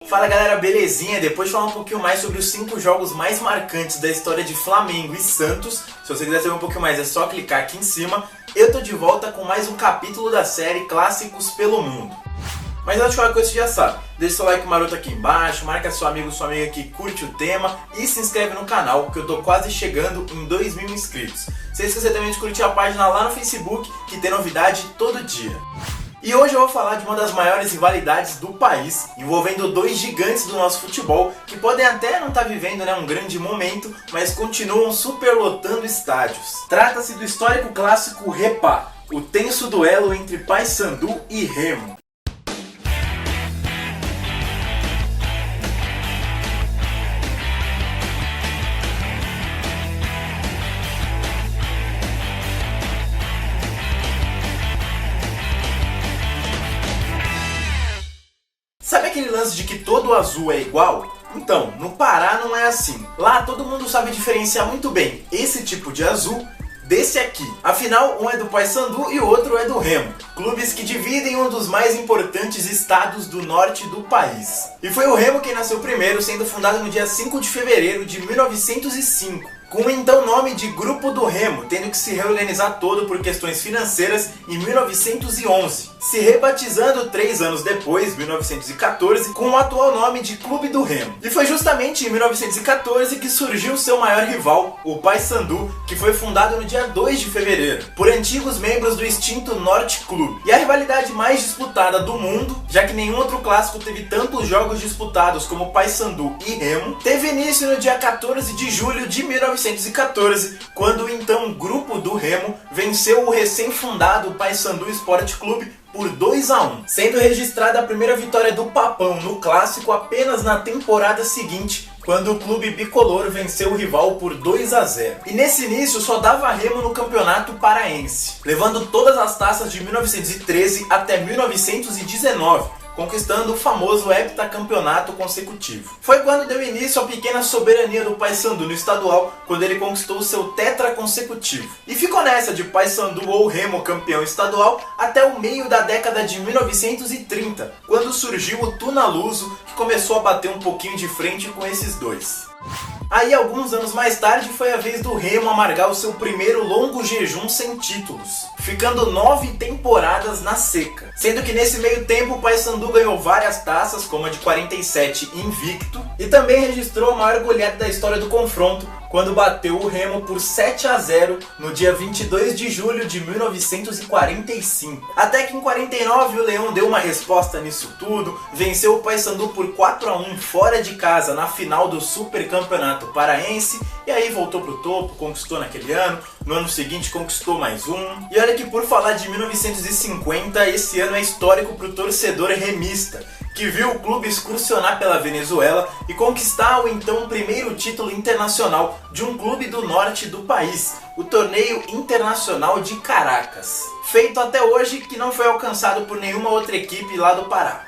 Fala galera, belezinha? Depois de falar um pouquinho mais sobre os 5 jogos mais marcantes da história de Flamengo e Santos, se você quiser saber um pouquinho mais é só clicar aqui em cima. Eu tô de volta com mais um capítulo da série Clássicos pelo Mundo. Mas antes de qualquer coisa você já sabe, deixa seu like maroto aqui embaixo, marca seu amigo, sua amiga que curte o tema e se inscreve no canal, que eu tô quase chegando em 2.000 inscritos. Sem esquecer também de curtir a página lá no Facebook, que tem novidade todo dia. E hoje eu vou falar de uma das maiores rivalidades do país, envolvendo dois gigantes do nosso futebol, que podem até não estar vivendo um grande momento, mas continuam superlotando estádios. Trata-se do histórico clássico Repá, o tenso duelo entre Paysandu e Remo. Sabe aquele lance de que todo azul é igual? Então, no Pará não é assim. Lá todo mundo sabe diferenciar muito bem esse tipo de azul desse aqui. Afinal, um é do Paysandu e o outro é do Remo. Clubes que dividem um dos mais importantes estados do norte do país. E foi o Remo quem nasceu primeiro, sendo fundado no dia 5 de fevereiro de 1905. Com o então nome de Grupo do Remo, tendo que se reorganizar todo por questões financeiras em 1911, se rebatizando 3 anos depois, 1914, com o atual nome de Clube do Remo. E foi justamente em 1914 que surgiu seu maior rival, o Paysandu, que foi fundado no dia 2 de fevereiro, por antigos membros do extinto Norte Clube. E a rivalidade mais disputada do mundo, já que nenhum outro clássico teve tantos jogos disputados como Paysandu e Remo, teve início no dia 14 de julho de 1914, quando o então Grupo do Remo venceu o recém-fundado Paysandu Esporte Clube por 2-1, sendo registrada a primeira vitória do Papão no clássico apenas na temporada seguinte, quando o clube bicolor venceu o rival por 2-0. E nesse início só dava Remo no campeonato paraense, levando todas as taças de 1913 até 1919, conquistando o famoso heptacampeonato consecutivo. Foi quando deu início à pequena soberania do Paysandu no estadual, quando ele conquistou o seu tetra consecutivo. E ficou nessa de Paysandu ou Remo campeão estadual até o meio da década de 1930, quando surgiu o Tunaluso, que começou a bater um pouquinho de frente com esses dois. Aí, alguns anos mais tarde, foi a vez do Remo amargar o seu primeiro longo jejum sem títulos, ficando 9 temporadas na seca. Sendo que nesse meio tempo o Paysandu ganhou várias taças, como a de 47 invicto, e também registrou a maior goleada da história do confronto, quando bateu o Remo por 7-0 no dia 22 de julho de 1945. Até que em 49 o Leão deu uma resposta nisso tudo, venceu o Paysandu por 4-1 fora de casa na final do Supercampeonato Paraense, e aí voltou pro topo, conquistou naquele ano, no ano seguinte conquistou mais um. E olha que por falar de 1950, esse ano é histórico pro torcedor remista, que viu o clube excursionar pela Venezuela e conquistar o então primeiro título internacional de um clube do norte do país, o Torneio Internacional de Caracas, feito até hoje que não foi alcançado por nenhuma outra equipe lá do Pará.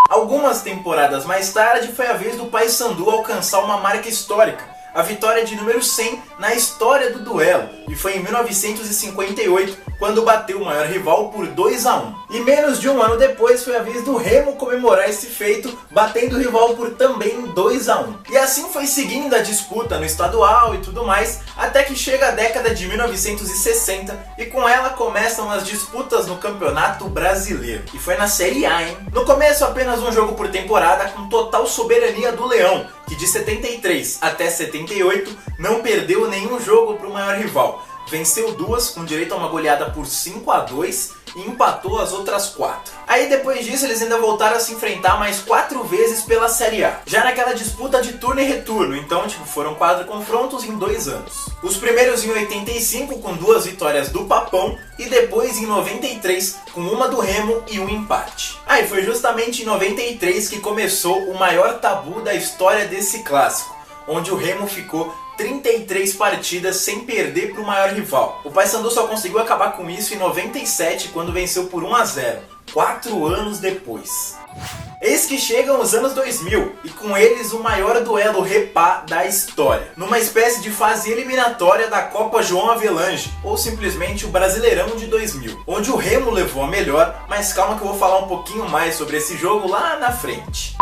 Algumas temporadas mais tarde foi a vez do Paysandu alcançar uma marca histórica, a vitória de número 100 na história do duelo, e foi em 1958, quando bateu o maior rival por 2-1. E menos de um ano depois foi a vez do Remo comemorar esse feito, batendo o rival por também 2-1. E assim foi seguindo a disputa no estadual e tudo mais, até que chega a década de 1960, e com ela começam as disputas no Campeonato Brasileiro. E foi na Série A, hein? No começo apenas um jogo por temporada, com total soberania do Leão, que de 73 até 78 não perdeu nenhum jogo para o maior rival. Venceu 2 com direito a uma goleada por 5-2 e empatou as outras 4. Aí depois disso eles ainda voltaram a se enfrentar mais 4 vezes pela Série A, já naquela disputa de turno e retorno, então foram 4 confrontos em 2 anos. Os primeiros em 85 com 2 vitórias do Papão e depois em 93 com uma do Remo e um empate. Aí foi justamente em 93 que começou o maior tabu da história desse clássico, onde o Remo ficou 33 partidas sem perder para o maior rival. O Paysandu só conseguiu acabar com isso em 97, quando venceu por 1-0, 4 anos depois. Eis que chegam os anos 2000, e com eles o maior duelo Repá da história, numa espécie de fase eliminatória da Copa João Avelange, ou simplesmente o Brasileirão de 2000, onde o Remo levou a melhor, mas calma que eu vou falar um pouquinho mais sobre esse jogo lá na frente.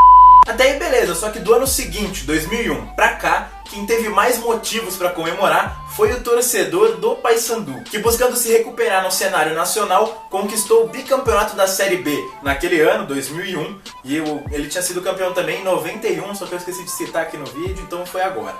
Até aí beleza, só que do ano seguinte, 2001, pra cá, quem teve mais motivos para comemorar foi o torcedor do Paysandu, que buscando se recuperar no cenário nacional, conquistou o bicampeonato da Série B naquele ano, 2001, e ele tinha sido campeão também em 91, só que eu esqueci de citar aqui no vídeo, então foi agora.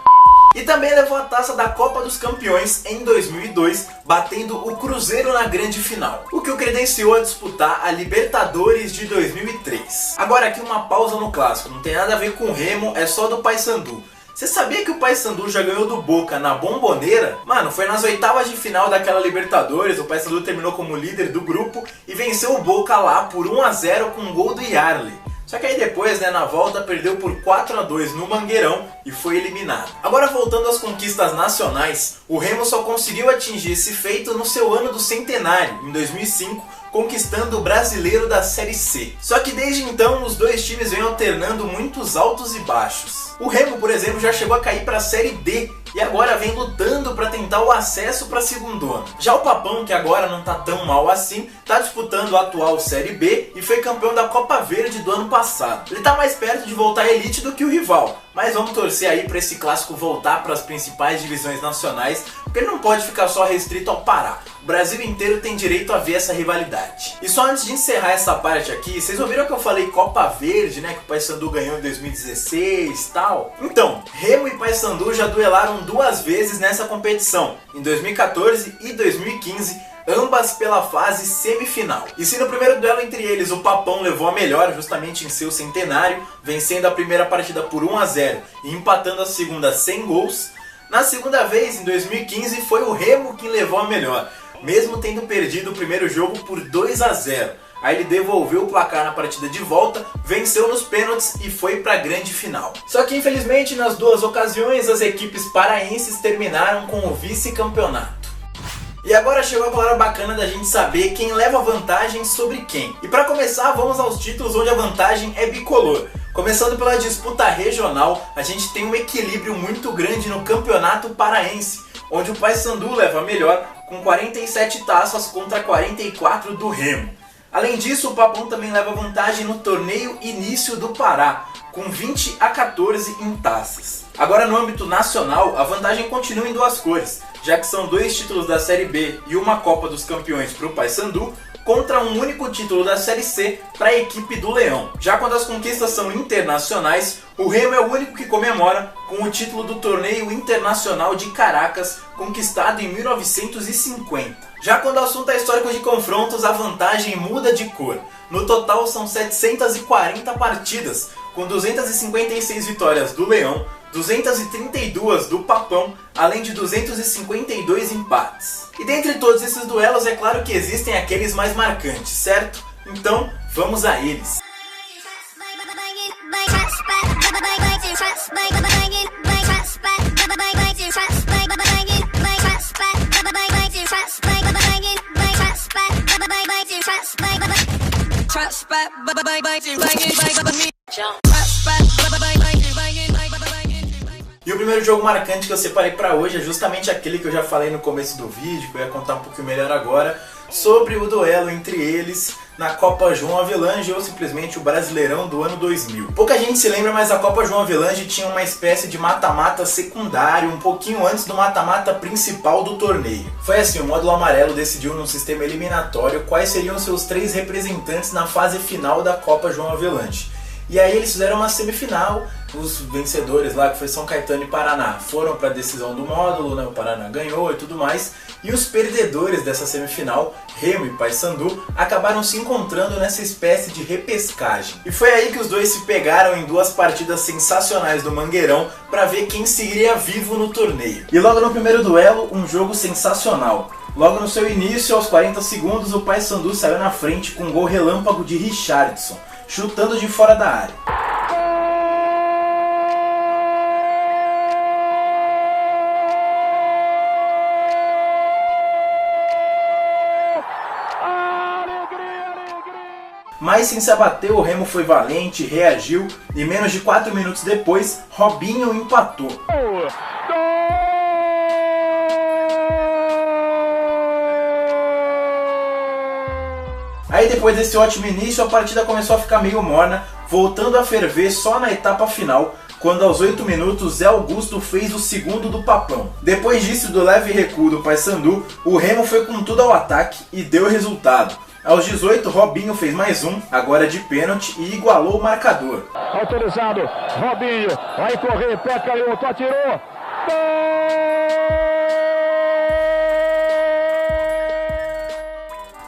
E também levou a taça da Copa dos Campeões em 2002, batendo o Cruzeiro na grande final, o que o credenciou a disputar a Libertadores de 2003. Agora aqui uma pausa no clássico, não tem nada a ver com o Remo, é só do Paysandu. Você sabia que o Paysandu já ganhou do Boca na Bomboneira? Mano, foi nas oitavas de final daquela Libertadores, o Paysandu terminou como líder do grupo e venceu o Boca lá por 1-0 com um gol do Yarley. Só que aí depois, na volta, perdeu por 4-2 no Mangueirão e foi eliminado. Agora voltando às conquistas nacionais, o Remo só conseguiu atingir esse feito no seu ano do centenário, em 2005, conquistando o Brasileiro da Série C. Só que desde então, os dois times vêm alternando muitos altos e baixos. O Remo, por exemplo, já chegou a cair para a Série D e agora vem lutando para tentar o acesso para a segundona. Já o Papão, que agora não tá tão mal assim, tá disputando a atual Série B e foi campeão da Copa Verde do ano passado. Ele tá mais perto de voltar à elite do que o rival, mas vamos torcer aí para esse clássico voltar para as principais divisões nacionais, porque ele não pode ficar só restrito ao Pará. O Brasil inteiro tem direito a ver essa rivalidade. E só antes de encerrar essa parte aqui, vocês ouviram que eu falei Copa Verde, né, que o Paysandu ganhou em 2016 e tal? Então, Remo e Paysandu já duelaram 2 vezes nessa competição, em 2014 e 2015, ambas pela fase semifinal. E se no primeiro duelo entre eles o Papão levou a melhor justamente em seu centenário, vencendo a primeira partida por 1-0 e empatando a segunda sem gols, na segunda vez, em 2015, foi o Remo quem levou a melhor, mesmo tendo perdido o primeiro jogo por 2-0. Aí ele devolveu o placar na partida de volta, venceu nos pênaltis e foi para a grande final. Só que infelizmente nas 2 ocasiões as equipes paraenses terminaram com o vice-campeonato. E agora chegou a palavra bacana da gente saber quem leva vantagem sobre quem. E para começar, vamos aos títulos onde a vantagem é bicolor. Começando pela disputa regional, a gente tem um equilíbrio muito grande no campeonato paraense, onde o Paysandu leva a melhor com 47 taças contra 44 do Remo. Além disso, o Papão também leva vantagem no torneio Início do Pará, com 20-14 em taças. Agora no âmbito nacional, a vantagem continua em 2 cores, já que são 2 títulos da Série B e uma Copa dos Campeões para o Paysandu, contra um único título da Série C para a equipe do Leão. Já quando as conquistas são internacionais, o Remo é o único que comemora com o título do Torneio Internacional de Caracas, conquistado em 1950. Já quando o assunto é histórico de confrontos, a vantagem muda de cor. No total são 740 partidas, com 256 vitórias do Leão, 232 do Papão, além de 252 empates. E dentre todos esses duelos, é claro que existem aqueles mais marcantes, certo? Então, vamos a eles. E o primeiro jogo marcante que eu separei pra hoje é justamente aquele que eu já falei no começo do vídeo, que eu ia contar um pouquinho melhor agora, sobre o duelo entre eles na Copa João Avelange ou simplesmente o Brasileirão do ano 2000. Pouca gente se lembra, mas a Copa João Avelange tinha uma espécie de mata-mata secundário, um pouquinho antes do mata-mata principal do torneio. Foi assim, o módulo amarelo decidiu num sistema eliminatório quais seriam seus 3 representantes na fase final da Copa João Avelange. E aí eles fizeram uma semifinal, os vencedores lá, que foi São Caetano e Paraná, foram para a decisão do módulo, né? O Paraná ganhou e tudo mais, e os perdedores dessa semifinal, Remo e Paysandu, acabaram se encontrando nessa espécie de repescagem. E foi aí que os dois se pegaram em 2 partidas sensacionais do Mangueirão para ver quem seguiria vivo no torneio. E logo no primeiro duelo, um jogo sensacional. Logo no seu início, aos 40 segundos, o Paysandu saiu na frente com um gol relâmpago de Richardson, chutando de fora da área. Mas sem se abater, o Remo foi valente, reagiu e menos de 4 minutos depois, Robinho empatou. Aí depois desse ótimo início, a partida começou a ficar meio morna, voltando a ferver só na etapa final, quando aos 8 minutos Zé Augusto fez o segundo do papão. Depois disso, do leve recuo do Paysandu, o Remo foi com tudo ao ataque e deu resultado. Aos 18, Robinho fez mais um, agora de pênalti, e igualou o marcador. Autorizado, Robinho, vai correr, pé canhoto, atirou,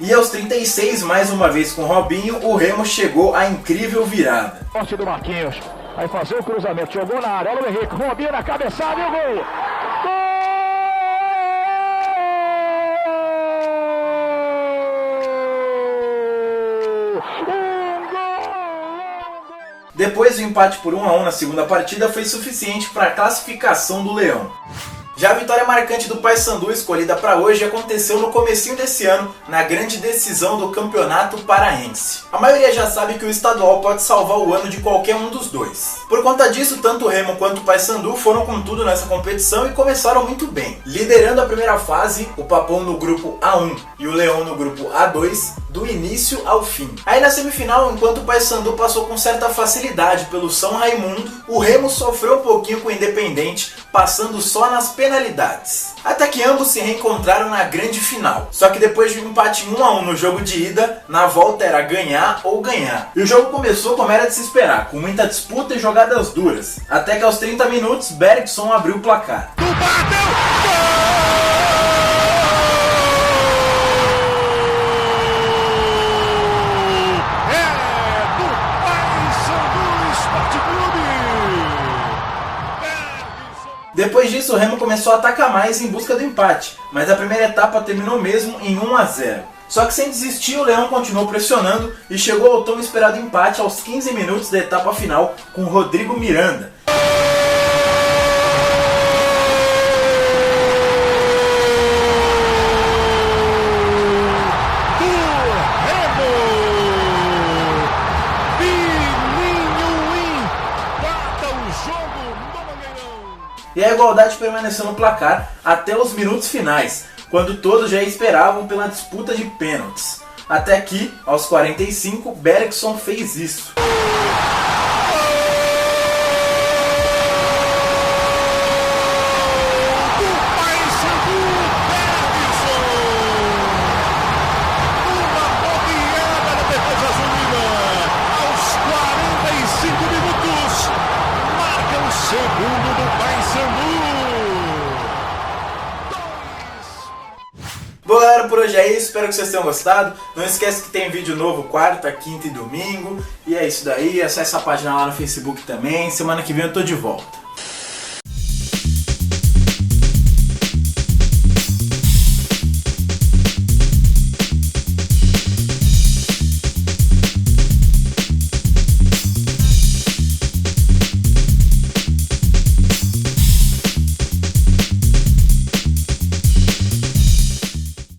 E aos 36, mais uma vez com Robinho, o Remo chegou à incrível virada. Forte do Marquinhos, vai fazer o cruzamento, jogou na área, olha o Henrique, Robinho na cabeçada e o gol! Depois, o empate por 1 a 1 na segunda partida foi suficiente para a classificação do Leão. Já a vitória marcante do Paysandu escolhida para hoje aconteceu no comecinho desse ano, na grande decisão do Campeonato Paraense. A maioria já sabe que o estadual pode salvar o ano de qualquer um dos dois. Por conta disso, tanto o Remo quanto o Paysandu foram com tudo nessa competição e começaram muito bem, liderando a primeira fase, o Papão no grupo A1 e o Leão no grupo A2, do início ao fim. Aí na semifinal, enquanto o Paysandu passou com certa facilidade pelo São Raimundo, o Remo sofreu um pouquinho com o Independente, passando só nas penalidades. Até que ambos se reencontraram na grande final. Só que depois de um empate 1 a 1 no jogo de ida, na volta era ganhar ou ganhar. E o jogo começou como era de se esperar, com muita disputa e jogadas duras. Até que aos 30 minutos, Bergson abriu o placar. Depois disso, o Remo começou a atacar mais em busca do empate, mas a primeira etapa terminou mesmo em 1 a 0. Só que sem desistir, o Leão continuou pressionando e chegou ao tão esperado empate aos 15 minutos da etapa final com Rodrigo Miranda. E a igualdade permaneceu no placar até os minutos finais, quando todos já esperavam pela disputa de pênaltis. Até que, aos 45, Bergson fez isso. Segundo do Paysandu. Bom, galera, por hoje é isso. Espero que vocês tenham gostado. Não esquece que tem vídeo novo quarta, quinta e domingo. E é isso daí. Acesse a página lá no Facebook também. Semana que vem eu tô de volta.